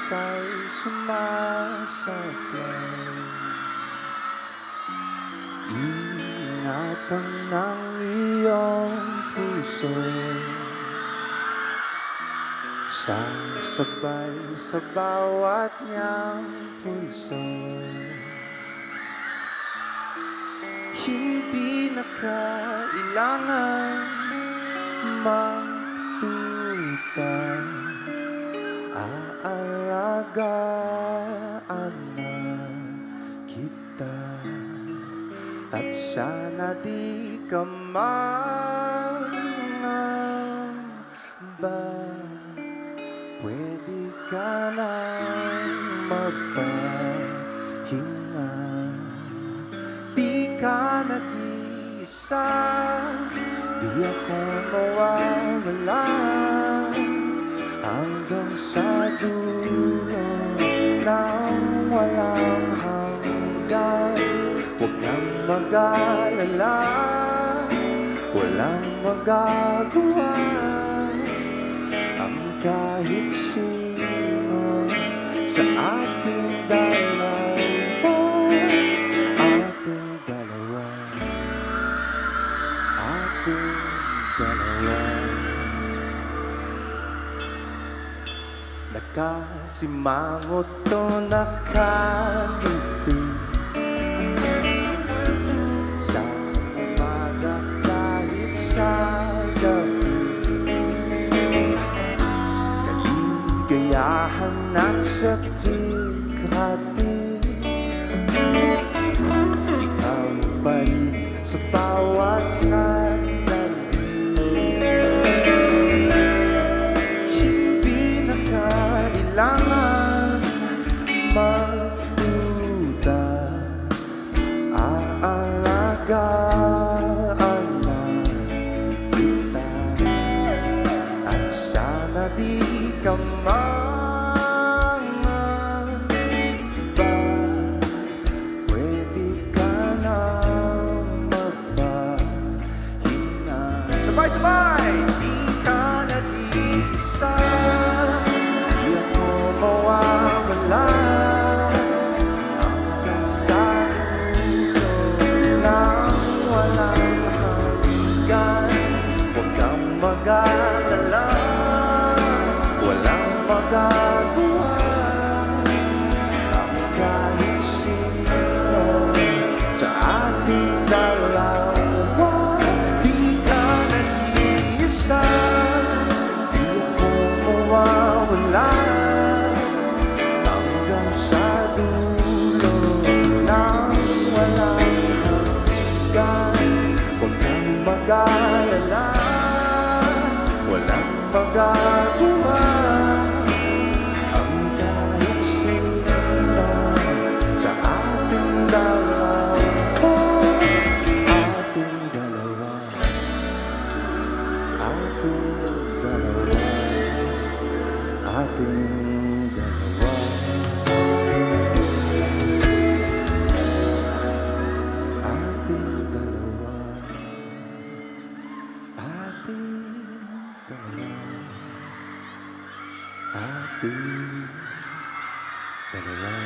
pag-asa'y sumasablay. Iingatan ng iyong puso, sasabay sa bawat niyang pulso. Hindi na kailangan magtuta, aalagaan na kita. At sana di ka mangamba, pwede ka na magpahinga. Di ka nag-iisa, di ako mawawala, hanggang sa dulo ng walang hanggan. Huwag kang mag-alala, walang magagawa ang kahit sino sa ating dalawa. Ating dalawa, ating dalawa. Nakasimangot to nakangiti sa umaga kahit sa gabi. Kaligayahan at sabighati, ikaw pa rin sa bawat sandali. Hindi na kailangan magduda, aalagaan na kita. At sana di ka mangamba, pwede ka na magpahinga. Sabay-sabay! Di ka nag-iisa, di ako mawawala, hanggang sa dulo ng walang hanggan. Huwag kang mag-alala, walang magagawa ang kahit sino sa ating dalawa. Di ka nag-iisa, di ako mawawala, hanggang sa dulo ng walang hanggan. Huwag kang mag-alala, walang magagawa ang kahit sino sa ating dalawa. Ating dalawa, ating dalawa, ating dalawa. Ating dalawa, ating dalawa, ating dalawa.